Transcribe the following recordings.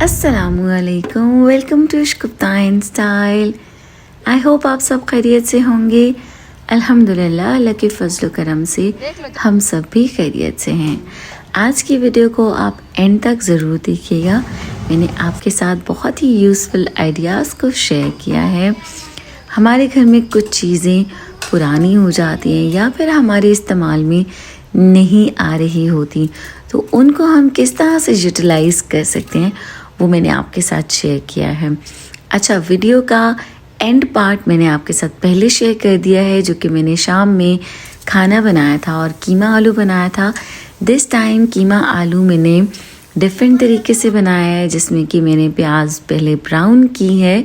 अस्सलामुअलैकुम, welcome to Ishq in style. I hope आप सब खैरियत से होंगे। अल्हम्दुलिल्लाह, अल्लाह के फजल करम से हम सब भी खैरियत से हैं। आज की वीडियो को आप एंड तक ज़रूर देखिएगा। मैंने आपके साथ बहुत ही यूज़फुल आइडियाज़ को शेयर किया है। हमारे घर में कुछ चीज़ें पुरानी हो जाती हैं या फिर हमारे इस्तेमाल में नहीं आ रही होती, तो उनको हम किस तरह से यूटिलाइज़ कर सकते हैं वो मैंने आपके साथ शेयर किया है। अच्छा, वीडियो का एंड पार्ट मैंने आपके साथ पहले शेयर कर दिया है, जो कि मैंने शाम में खाना बनाया था और कीमा आलू बनाया था। दिस टाइम कीमा आलू मैंने डिफरेंट तरीके से बनाया है, जिसमें कि मैंने प्याज पहले ब्राउन की है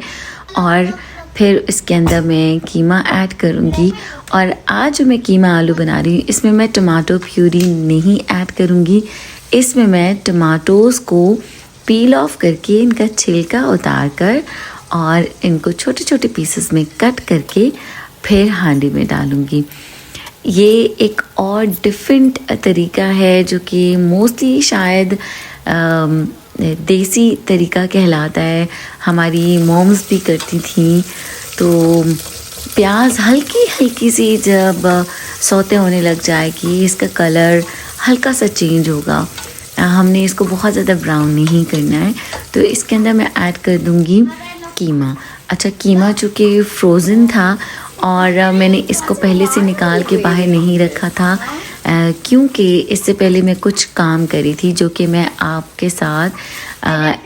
और फिर इसके अंदर मैं कीमा ऐड करूँगी। और आज जो मैं कीमा आलू बना रही हूँ, इसमें मैं टमाटो प्यूरी नहीं ऐड करूँगी। इसमें मैं टमाटोज़ को पील ऑफ करके इनका छिलका उतार कर और इनको छोटे छोटे पीसेस में कट करके फिर हांडी में डालूँगी। ये एक और डिफरेंट तरीका है जो कि मोस्टली शायद देसी तरीका कहलाता है। हमारी मॉम्स भी करती थी। तो प्याज हल्की हल्की सी जब सौते होने लग जाएगी, इसका कलर हल्का सा चेंज होगा। हमने इसको बहुत ज़्यादा ब्राउन नहीं करना है। तो इसके अंदर मैं ऐड कर दूँगी कीमा। अच्छा, कीमा चूँकि फ्रोज़न था और मैंने इसको पहले से निकाल के बाहर नहीं रखा था, क्योंकि इससे पहले मैं कुछ काम करी थी जो कि मैं आपके साथ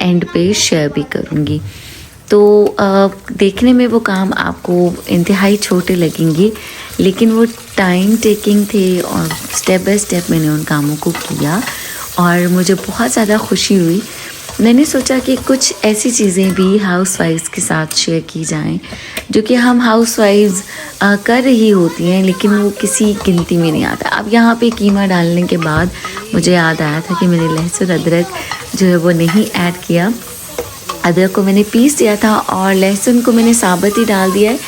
एंड पे शेयर भी करूँगी। तो देखने में वो काम आपको इंतहाई छोटे लगेंगे, लेकिन वो टाइम टेकिंग थे और स्टेप बाय स्टेप मैंने उन कामों को किया और मुझे बहुत ज़्यादा खुशी हुई। मैंने सोचा कि कुछ ऐसी चीज़ें भी हाउसवाइफ्स के साथ शेयर की जाएं जो कि हम हाउसवाइफ्स कर रही होती हैं, लेकिन वो किसी गिनती में नहीं आता। अब यहाँ पे कीमा डालने के बाद मुझे याद आया था कि मैंने लहसुन अदरक जो है वो नहीं ऐड किया। अदरक को मैंने पीस दिया था और लहसुन को मैंने साबुत ही डाल दिया है।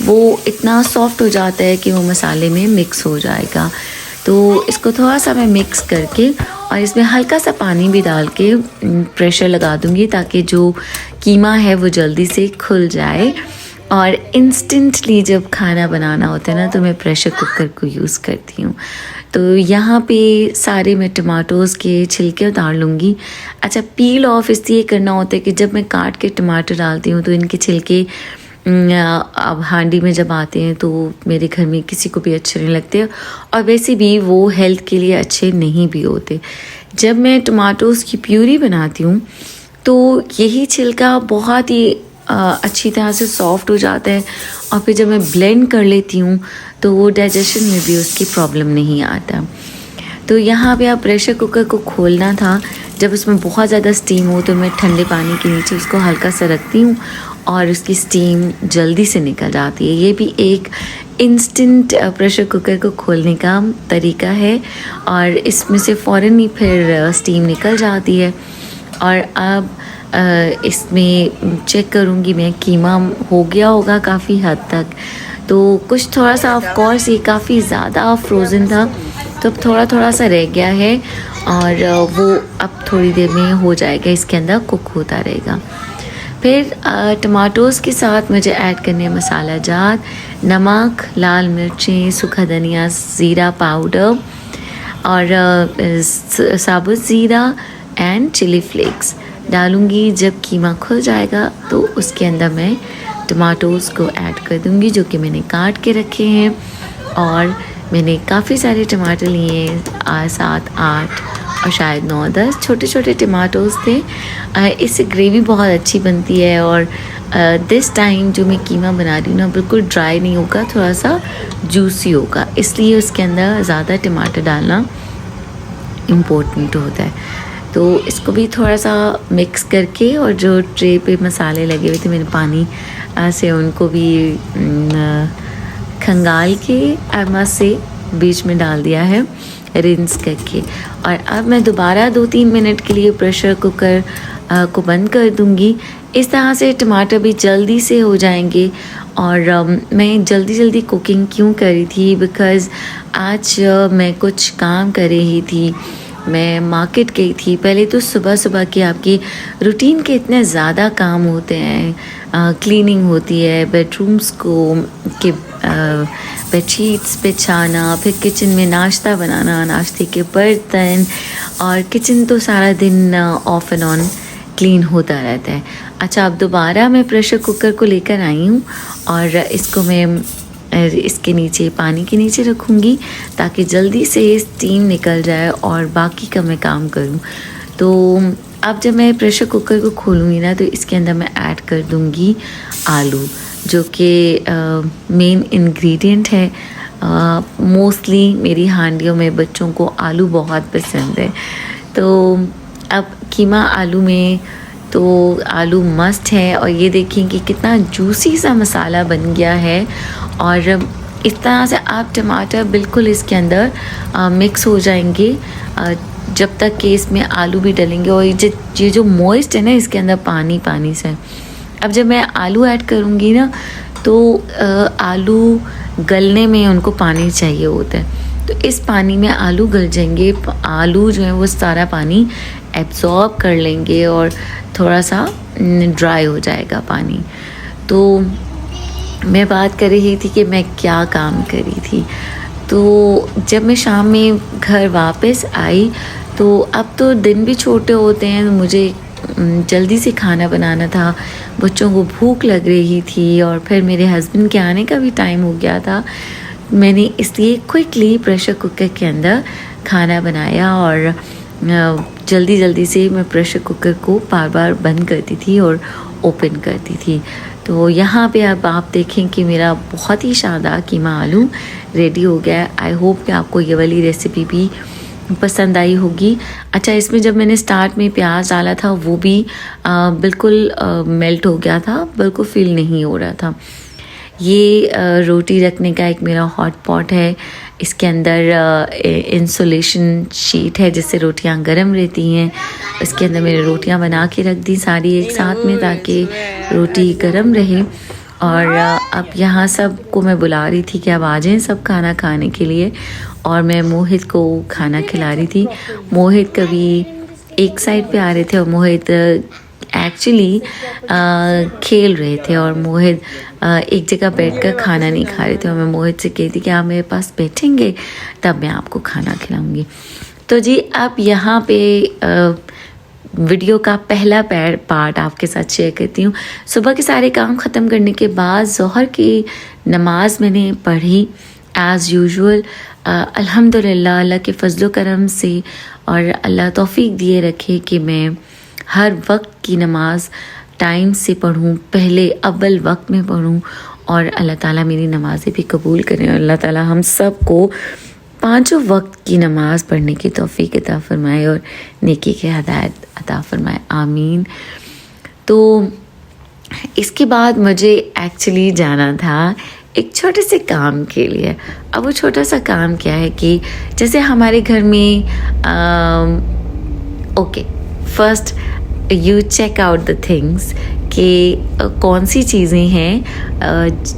वो इतना सॉफ्ट हो जाता है कि वो मसाले में मिक्स हो जाएगा। तो इसको थोड़ा सा मैं मिक्स करके और इसमें हल्का सा पानी भी डाल के प्रेशर लगा दूँगी, ताकि जो कीमा है वो जल्दी से खुल जाए। और इंस्टेंटली जब खाना बनाना होता है ना, तो मैं प्रेशर कुकर को यूज़ करती हूँ। तो यहाँ पे सारे मैं टमाटोज़ के छिलके उतार लूँगी। अच्छा, पील ऑफ इसलिए करना होता है कि जब मैं काट के टमाटर डालती हूँ तो इनके छिलके अब हांडी में जब आते हैं तो मेरे घर में किसी को भी अच्छे नहीं लगते, और वैसे भी वो हेल्थ के लिए अच्छे नहीं भी होते। जब मैं टमाटोज़ की प्यूरी बनाती हूँ तो यही छिलका बहुत ही अच्छी तरह से सॉफ्ट हो जाता है, और फिर जब मैं ब्लेंड कर लेती हूँ तो वो डाइजेशन में भी उसकी प्रॉब्लम नहीं आता। तो यहाँ पे आप प्रेशर कुकर को खोलना था। जब उसमें बहुत ज़्यादा स्टीम हो तो मैं ठंडे पानी के नीचे उसको हल्का सा रखती हूँ और उसकी स्टीम जल्दी से निकल जाती है। ये भी एक इंस्टेंट प्रेशर कुकर को खोलने का तरीका है और इसमें से फ़ौरन ही फिर स्टीम निकल जाती है। और अब इसमें चेक करूँगी मैं, कीमा हो गया होगा काफ़ी हद तक। तो कुछ थोड़ा सा, ऑफ कोर्स ये काफ़ी ज़्यादा फ्रोज़न था, तो अब थोड़ा थोड़ा सा रह गया है और वो अब थोड़ी देर में हो जाएगा, इसके अंदर कुक होता रहेगा। फिर टमाटोज़ के साथ मुझे ऐड करने मसाला जात, नमक, लाल मिर्चें, सूखा धनिया, ज़ीरा पाउडर और साबुत ज़ीरा एंड चिली फ्लेक्स डालूँगी। जब कीमा खुल जाएगा तो उसके अंदर मैं टमाटोज़ को ऐड कर दूँगी, जो कि मैंने काट के रखे हैं। और मैंने काफ़ी सारे टमाटर लिए हैं, 7, 8 और शायद 9, 10 छोटे छोटे टमाटोज़ थे। इससे ग्रेवी बहुत अच्छी बनती है। और दिस टाइम जो मैं कीमा बना रही हूँ ना, बिल्कुल ड्राई नहीं होगा, थोड़ा सा जूसी होगा, इसलिए उसके अंदर ज़्यादा टमाटर डालना इम्पोर्टेंट होता है। तो इसको भी थोड़ा सा मिक्स करके, और जो ट्रे पे मसाले लगे हुए थे मैंने पानी से उनको भी खंगाल के एमा से बीच में डाल दिया है, रिंस करके। और अब मैं दोबारा 2-3 मिनट के लिए प्रेशर कुकर को बंद कर दूंगी। इस तरह से टमाटर भी जल्दी से हो जाएंगे। और मैं जल्दी कुकिंग क्यों कर रही थी, बिकॉज़ आज मैं कुछ काम कर रही थी मैं मार्केट गई थी। पहले तो सुबह सुबह के आपकी रूटीन के इतने ज़्यादा काम होते हैं, क्लीनिंग होती है, बेडरूम्स को के बेडशीट्स बिछाना, फिर किचन में नाश्ता बनाना, नाश्ते के बर्तन, और किचन तो सारा दिन ऑफ एंड ऑन क्लीन होता रहता है। अच्छा, अब दोबारा मैं प्रेशर कुकर को लेकर आई हूँ और इसको मैं इसके नीचे, पानी के नीचे रखूँगी ताकि जल्दी से स्टीम निकल जाए और बाकी का मैं काम करूँ। तो अब जब मैं प्रेशर कुकर को खोलूँगी ना, तो इसके अंदर मैं ऐड कर दूँगी आलू, जो कि मेन इंग्रेडिएंट है। मोस्टली मेरी हांडियों में बच्चों को आलू बहुत पसंद है। तो अब कीमा आलू में तो आलू मस्ट है, और ये देखिए कि कितना जूसी सा मसाला बन गया है। और इस तरह से आप टमाटर बिल्कुल इसके अंदर मिक्स हो जाएंगे जब तक कि इसमें आलू भी डलेंगे। और ये जो मॉइस्ट है ना, इसके अंदर पानी पानी से। अब जब मैं आलू ऐड करूँगी ना, तो आलू गलने में उनको पानी चाहिए होता है, तो इस पानी में आलू गल जाएंगे। आलू जो है वो सारा पानी एब्जॉर्ब कर लेंगे और थोड़ा सा ड्राई हो जाएगा पानी। तो मैं बात कर रही थी कि मैं क्या काम करी थी। तो जब मैं शाम में घर वापस आई, तो अब तो दिन भी छोटे होते हैं, तो मुझे जल्दी से खाना बनाना था, बच्चों को भूख लग रही थी, और फिर मेरे हस्बैंड के आने का भी टाइम हो गया था। मैंने इसलिए क्विकली प्रेशर कुकर के अंदर खाना बनाया, और जल्दी से मैं प्रेशर कुकर को बार बार बंद करती थी और ओपन करती थी। तो यहाँ पे अब आप देखें कि मेरा बहुत ही शानदार कीमा आलू रेडी हो गया है। आई होप कि आपको ये वाली रेसिपी भी पसंद आई होगी। अच्छा, इसमें जब मैंने स्टार्ट में प्याज डाला था, वो भी बिल्कुल मेल्ट हो गया था, बिल्कुल फील नहीं हो रहा था। ये रोटी रखने का एक मेरा हॉट पॉट है। इसके अंदर इंसुलेशन शीट है जिससे रोटियां गर्म रहती हैं। इसके अंदर मैंने रोटियां बना के रख दी सारी एक साथ में, ताकि रोटी गर्म रहे। और अब यहाँ सबको मैं बुला रही थी कि अब आ जाएं सब खाना खाने के लिए, और मैं मोहित को खाना खिला रही थी। मोहित कभी एक साइड पे आ रहे थे और मोहित एक्चुअली खेल रहे थे, और मोहित एक जगह बैठकर खाना नहीं खा रहे थे। और मैं मोहित से कहती कि आप मेरे पास बैठेंगे तब मैं आपको खाना खिलाऊंगी। तो जी, अब यहाँ पे वीडियो का पहला पार्ट आपके साथ शेयर करती हूँ। सुबह के सारे काम ख़त्म करने के बाद ज़ोहर की नमाज़ मैंने पढ़ी एज़ यूजुअल। अल्हम्दुलिल्लाह, अल्लाह के फजलो करम से, और अल्लाह तौफीक दिए रखे कि मैं हर वक्त की नमाज़ टाइम से पढ़ूँ, पहले अव्वल वक्त में पढ़ूँ, और अल्लाह ताला मेरी नमाज़ें भी कबूल करें। और अल्लाह ताला हम सब को पांचों वक्त की नमाज़ पढ़ने की तौफीक अता फरमाए और नेकी के हदायत अता फरमाए, आमीन। तो इसके बाद मुझे एक्चुअली जाना था एक छोटे से काम के लिए। अब वो छोटा सा काम क्या है कि जैसे हमारे घर में okay, first you check out the things कि कौन सी चीज़ें हैं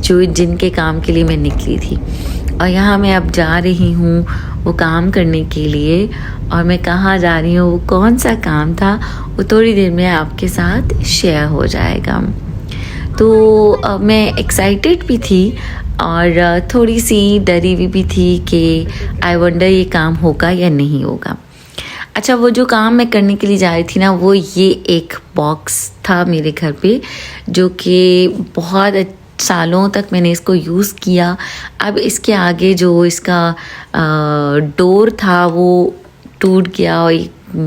जो जिनके काम के लिए मैं निकली थी। और यहाँ मैं अब जा रही हूँ वो काम करने के लिए, और मैं कहाँ जा रही हूँ, वो कौन सा काम था, वो थोड़ी देर में आपके साथ शेयर हो जाएगा। तो मैं एक्साइटेड भी थी और थोड़ी सी डरी हुई भी थी कि आई वंडर ये काम होगा या नहीं होगा। अच्छा, वो जो काम मैं करने के लिए जा रही थी ना, वो ये एक बॉक्स था मेरे घर पे, जो कि बहुत सालों तक मैंने इसको यूज़ किया। अब इसके आगे जो इसका डोर था वो टूट गया और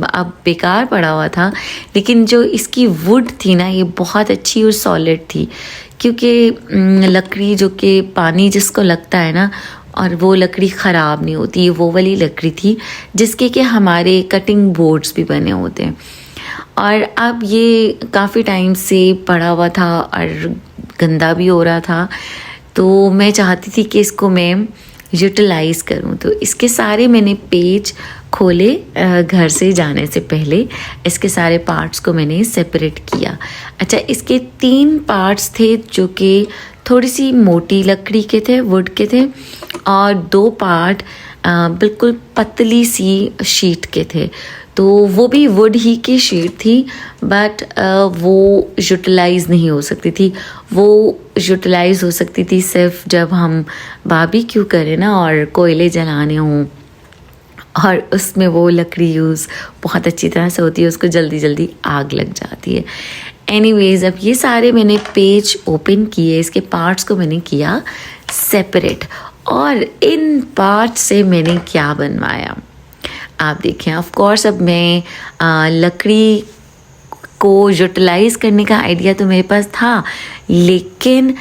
अब बेकार पड़ा हुआ था, लेकिन जो इसकी वुड थी ना, ये बहुत अच्छी और सॉलिड थी, क्योंकि लकड़ी जो कि पानी जिसको लगता है ना, और वो लकड़ी ख़राब नहीं होती, ये वो वाली लकड़ी थी जिसके कि हमारे कटिंग बोर्ड्स भी बने होते हैं। और अब ये काफ़ी टाइम से पड़ा हुआ था और गंदा भी हो रहा था, तो मैं चाहती थी कि इसको मैं यूटिलाइज़ करूं। तो इसके सारे मैंने पेज खोले घर से जाने से पहले, इसके सारे पार्ट्स को मैंने सेपरेट किया। अच्छा, इसके 3 पार्ट्स थे जो कि थोड़ी सी मोटी लकड़ी के थे, वुड के थे, और 2 पार्ट बिल्कुल पतली सी शीट के थे, तो वो भी वुड ही की शीट थी, बट वो यूटिलाइज़ नहीं हो सकती थी। वो यूटिलाइज़ हो सकती थी सिर्फ जब हम बारबेक्यू करें ना और कोयले जलाने हों, और उसमें वो लकड़ी यूज़ बहुत अच्छी तरह से होती है, उसको जल्दी जल्दी आग लग जाती है। एनीवेज, अब ये सारे मैंने पेज ओपन किए, इसके पार्ट्स को मैंने किया सेपरेट, और इन पार्ट्स से मैंने क्या बनवाया आप देखें। ऑफ कोर्स अब मैं लकड़ी को यूटिलाइज़ करने का आइडिया तो मेरे पास था, लेकिन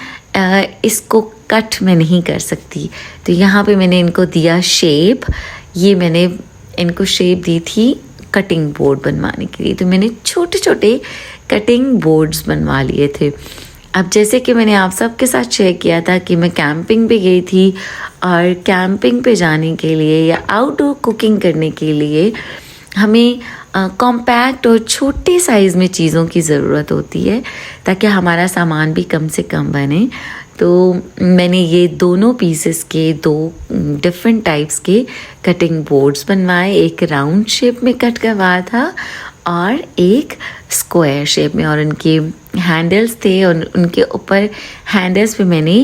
इसको कट मैं नहीं कर सकती, तो यहाँ पे मैंने इनको दिया शेप। ये मैंने इनको शेप दी थी कटिंग बोर्ड बनवाने के लिए, तो मैंने छोटे छोटे कटिंग बोर्ड्स बनवा लिए थे। अब जैसे कि मैंने आप सबके साथ शेयर किया था कि मैं कैंपिंग पे गई थी, और कैंपिंग पे जाने के लिए या आउटडोर कुकिंग करने के लिए हमें कॉम्पैक्ट और छोटे साइज़ में चीज़ों की ज़रूरत होती है, ताकि हमारा सामान भी कम से कम बने। तो मैंने ये दोनों पीसेस के 2 डिफरेंट टाइप्स के कटिंग बोर्ड्स बनवाए, एक राउंड शेप में कट करवाया था और एक स्क्वायर शेप में, और उनके हैंडल्स थे, और उनके ऊपर हैंडल्स पे मैंने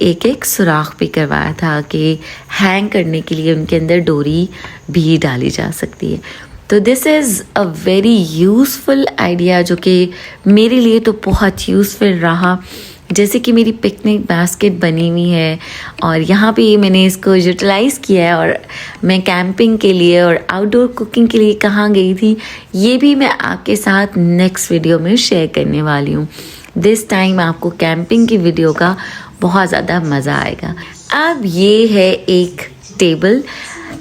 एक एक सुराख भी करवाया था कि हैंग करने के लिए उनके अंदर डोरी भी डाली जा सकती है। तो this is a very useful idea, जो कि मेरे लिए तो बहुत यूज़फुल रहा। जैसे कि मेरी पिकनिक बास्केट बनी हुई है, और यहाँ पे मैंने इसको यूटिलाइज़ किया है, और मैं कैंपिंग के लिए और आउटडोर कुकिंग के लिए कहाँ गई थी, ये भी मैं आपके साथ नेक्स्ट वीडियो में शेयर करने वाली हूँ। दिस टाइम आपको कैंपिंग की वीडियो का बहुत ज़्यादा मज़ा आएगा। अब ये है एक टेबल।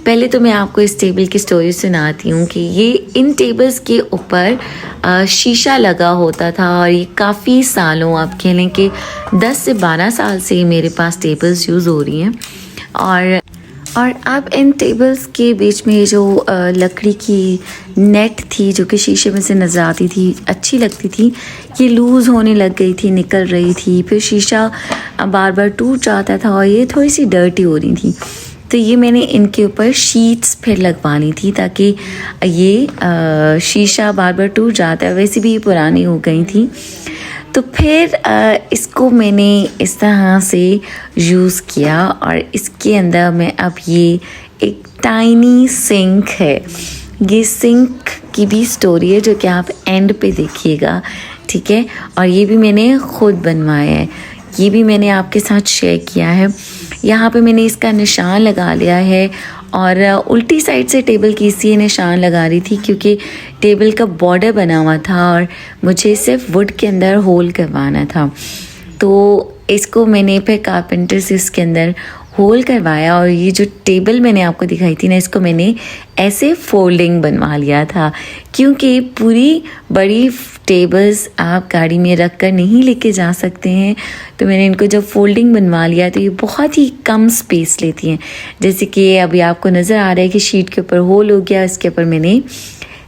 पहले तो मैं आपको इस टेबल की स्टोरी सुनाती हूँ कि ये इन टेबल्स के ऊपर शीशा लगा होता था, और ये काफ़ी सालों, आप कह लें कि 10 से 12 साल से मेरे पास टेबल्स यूज़ हो रही हैं। और अब इन टेबल्स के बीच में जो लकड़ी की नेट थी, जो कि शीशे में से नज़र आती थी, अच्छी लगती थी, ये लूज़ होने लग गई थी, निकल रही थी, फिर शीशा बार बार टूट जाता था, और ये थोड़ी सी डर्टी हो रही थी। तो ये मैंने इनके ऊपर शीट्स फिर लगवानी थी, ताकि ये शीशा बार बार टूट जाता है, वैसे भी ये पुरानी हो गई थी। तो फिर इसको मैंने इस तरह से यूज़ किया, और इसके अंदर में अब ये एक टाइनी सिंक है। ये सिंक की भी स्टोरी है, जो कि आप एंड पे देखिएगा, ठीक है। और ये भी मैंने खुद बनवाया है, ये भी मैंने आपके साथ शेयर किया है। यहाँ पे मैंने इसका निशान लगा लिया है, और उल्टी साइड से टेबल की इसलिए निशान लगा रही थी क्योंकि टेबल का बॉर्डर बना हुआ था, और मुझे सिर्फ वुड के अंदर होल करवाना था। तो इसको मैंने फिर कारपेंटर से इसके अंदर होल करवाया, और ये जो टेबल मैंने आपको दिखाई थी ना, इसको मैंने ऐसे फोल्डिंग बनवा लिया था, क्योंकि पूरी बड़ी टेबल्स आप गाड़ी में रख कर नहीं लेके जा सकते हैं। तो मैंने इनको जब फोल्डिंग बनवा लिया, तो ये बहुत ही कम स्पेस लेती हैं। जैसे कि अभी आपको नज़र आ रहा है कि शीट के ऊपर होल हो गया, इसके ऊपर मैंने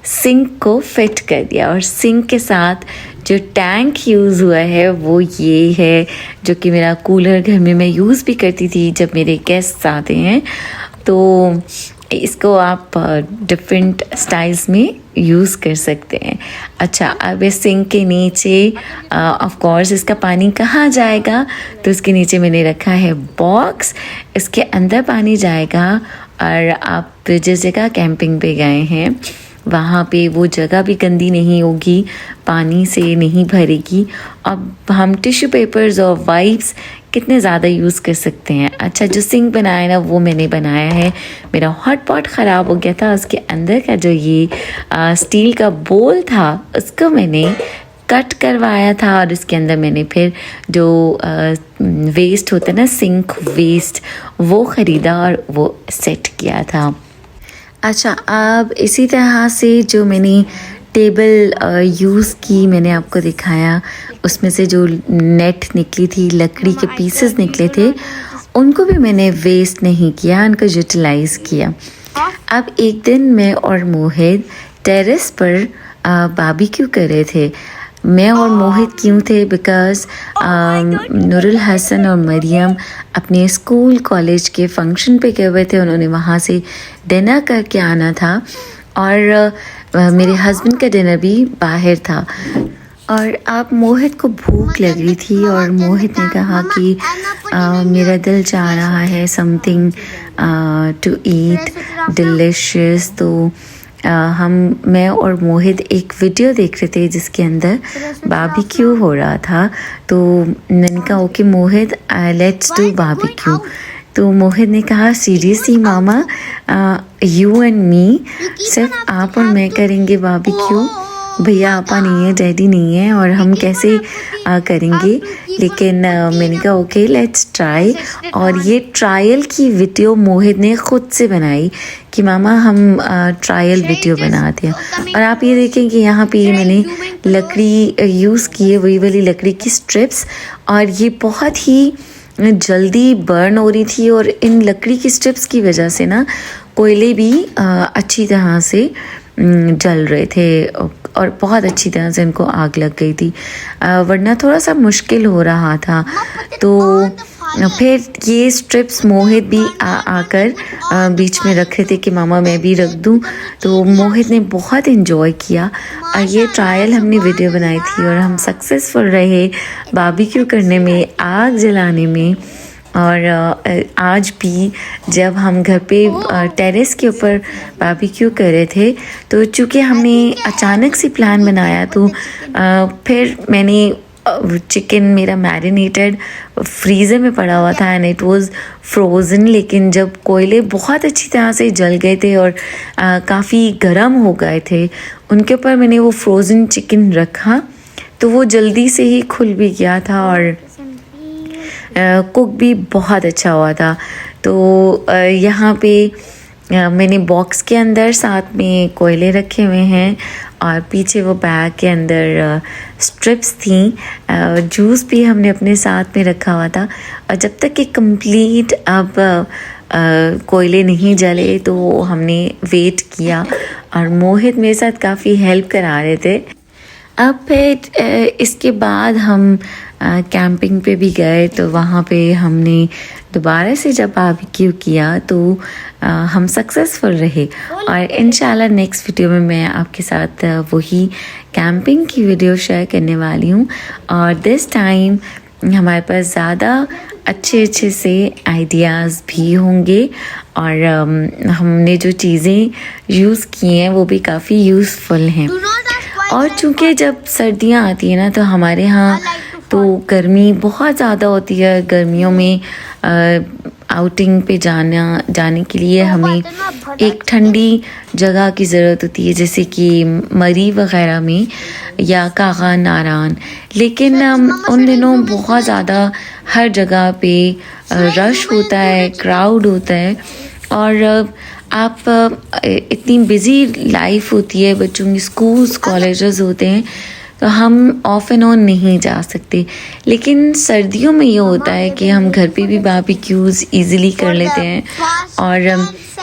सिंक को फिट कर दिया, और सिंक के साथ जो टैंक यूज़ हुआ है वो ये है, जो कि मेरा कूलर घर में मैं यूज़ भी करती थी जब मेरे गेस्ट आते हैं। तो इसको आप डिफरेंट स्टाइल्स में यूज़ कर सकते हैं। अच्छा, अब इस सिंक के नीचे ऑफ कोर्स इसका पानी कहाँ जाएगा, तो इसके नीचे मैंने रखा है बॉक्स, इसके अंदर पानी जाएगा। और आप जिस जगह कैंपिंग पे गए हैं वहाँ पे वो जगह भी गंदी नहीं होगी, पानी से नहीं भरेगी। अब हम टिश्यू पेपर्स और वाइप्स कितने ज़्यादा यूज़ कर सकते हैं। अच्छा, जो सिंक बनाया ना वो मैंने बनाया है, मेरा हॉट पॉट ख़राब हो गया था, उसके अंदर का जो ये स्टील का बोल था उसको मैंने कट करवाया था, और इसके अंदर मैंने फिर जो वेस्ट होता है ना, सिंक वेस्ट, वो ख़रीदा और वो सेट किया था। अच्छा, अब इसी तरह से जो मैंने टेबल यूज़ की, मैंने आपको दिखाया, उसमें से जो नेट निकली थी, लकड़ी के पीसेस निकले थे, उनको भी मैंने वेस्ट नहीं किया, उनको यूटिलाइज़ किया। अब एक दिन मैं और मोहित टेरेस पर बारबेक्यू कर रहे थे, मैं और मोहित क्यों थे, बिकॉज़ नूरुल हसन और मरियम अपने स्कूल कॉलेज के फंक्शन पे गए हुए थे, उन्होंने वहाँ से डिनर करके आना था और मेरे हस्बैंड का डिनर भी बाहर था। और अब मोहित को भूख लग रही थी और मोहित ने कहा कि मेरा दिल चाह रहा है समथिंग टू ईट डिलिशियस। तो मैं और मोहित एक वीडियो देख रहे थे जिसके अंदर बारबेक्यू हो रहा था। तो मैंने कहा okay Mohit, let's do barbecue. तो मोहित ने कहा seriously mama, you and me, सिर्फ आप और मैं करेंगे बारबेक्यू? भैया आपा नहीं है, डैडी नहीं है, और हम कैसे करेंगे? लेकिन मैंने कहा ओके लेट्स ट्राई। और ये ट्रायल की वीडियो मोहित ने खुद से बनाई कि मामा हम ट्रायल वीडियो बनाते हैं। और आप ये देखें कि यहाँ पे मैंने लकड़ी यूज़ की है, वही वाली लकड़ी की स्ट्रिप्स, और ये बहुत ही जल्दी बर्न हो रही थी। और इन लकड़ी की स्ट्रिप्स की वजह से ना कोयले भी अच्छी तरह से जल रहे थे और बहुत अच्छी तरह से इनको आग लग गई थी, वरना थोड़ा सा मुश्किल हो रहा था। तो फिर ये स्ट्रिप्स मोहित भी आकर बीच में रख रहे थे कि मामा मैं भी रख दूं। तो मोहित ने बहुत इन्जॉय किया और ये ट्रायल हमने वीडियो बनाई थी और हम सक्सेसफुल रहे बारबेक्यू करने में, आग जलाने में। और आज भी जब हम घर पे टेरेस के ऊपर बारबेक्यू कर रहे थे, तो चूँकि हमने अचानक से प्लान बनाया, तो फिर मैंने चिकन मेरा मैरिनेटेड फ्रीज़र में पड़ा हुआ था एंड इट वाज फ्रोज़न। लेकिन जब कोयले बहुत अच्छी तरह से जल गए थे और काफ़ी गर्म हो गए थे, उनके ऊपर मैंने वो फ्रोज़न चिकन रखा तो वो जल्दी से ही खुल भी गया था और कुक भी बहुत अच्छा हुआ था। तो यहाँ पे मैंने बॉक्स के अंदर साथ में कोयले रखे हुए हैं और पीछे वो बैग के अंदर स्ट्रिप्स थी। जूस भी हमने अपने साथ में रखा हुआ था। और जब तक कि कंप्लीट अब कोयले नहीं जले तो हमने वेट किया और मोहित मेरे साथ काफ़ी हेल्प करा रहे थे। अब फिर इसके बाद हम कैंपिंग पे भी गए, तो वहाँ पे हमने दोबारा से जब बारबेक्यू किया तो हम सक्सेसफुल रहे। और इंशाल्लाह नेक्स्ट वीडियो में मैं आपके साथ वही कैंपिंग की वीडियो शेयर करने वाली हूँ। और दिस टाइम हमारे पास ज़्यादा अच्छे से आइडियाज़ भी होंगे और हमने जो चीज़ें यूज़ की हैं वो भी काफ़ी यूज़फुल हैं। और चूँकि जब सर्दियाँ आती हैं ना, तो हमारे यहाँ तो गर्मी बहुत ज़्यादा होती है। गर्मियों में आउटिंग पे जाने के लिए हमें एक ठंडी जगह की ज़रूरत होती है, जैसे कि मरी वग़ैरह में या कागा नारान। लेकिन उन दिनों बहुत ज़्यादा हर जगह पे रश होता है, क्राउड होता है और आप इतनी बिज़ी लाइफ होती है, बच्चों की स्कूल्स कॉलेजेस होते हैं, तो हम ऑफ एंड ऑन नहीं जा सकते। लेकिन सर्दियों में ये होता है कि हम घर पे भी बारबेक्यूज़ ईज़िली कर लेते हैं और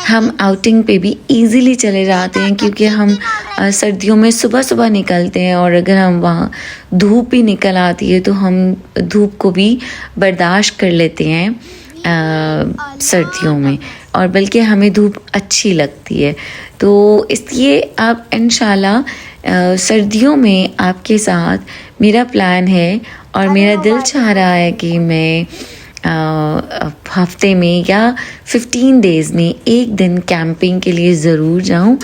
हम आउटिंग पे भी ईज़िली चले जाते हैं, क्योंकि हम सर्दियों में सुबह निकलते हैं और अगर हम वहाँ धूप भी निकल आती है तो हम धूप को भी बर्दाश्त कर लेते हैं सर्दियों में, और बल्कि हमें धूप अच्छी लगती है। तो इसलिए अब इंशाल्लाह सर्दियों में आपके साथ मेरा प्लान है और मेरा दिल चाह रहा है कि मैं हफ्ते में या 15 डेज़ में एक दिन कैंपिंग के लिए ज़रूर जाऊं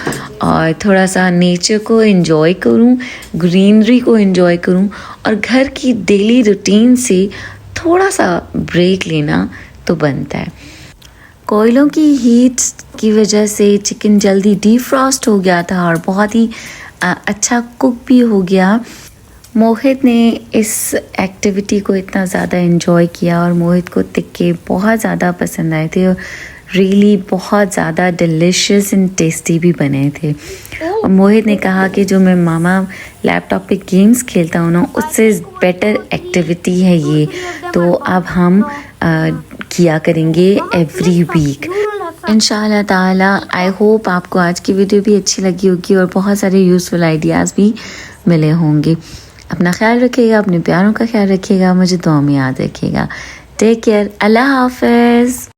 और थोड़ा सा नेचर को एंजॉय करूं, ग्रीनरी को एंजॉय करूं और घर की डेली रूटीन से थोड़ा सा ब्रेक लेना तो बनता है। कोयलों की हीट की वजह से चिकन जल्दी डीफ्रॉस्ट हो गया था और बहुत ही अच्छा कुक भी हो गया। मोहित ने इस एक्टिविटी को इतना ज़्यादा एंजॉय किया और मोहित को टिक्के बहुत ज़्यादा पसंद आए थे और रियली बहुत ज़्यादा डिलिशियस एंड टेस्टी भी बने थे। और मोहित ने कहा कि जो मैं मामा लैपटॉप पे गेम्स खेलता हूँ ना, उससे बेटर एक्टिविटी है ये, तो अब हम किया करेंगे एवरी वीक इंशाल्लाह ताला। आई होप आपको आज की वीडियो भी अच्छी लगी होगी और बहुत सारे यूज़फुल आइडियाज़ भी मिले होंगे। अपना ख्याल रखिएगा, अपने प्यारों का ख्याल रखिएगा, मुझे दुआ में याद रखिएगा। टेक केयर, अल्लाह हाफ़िज़।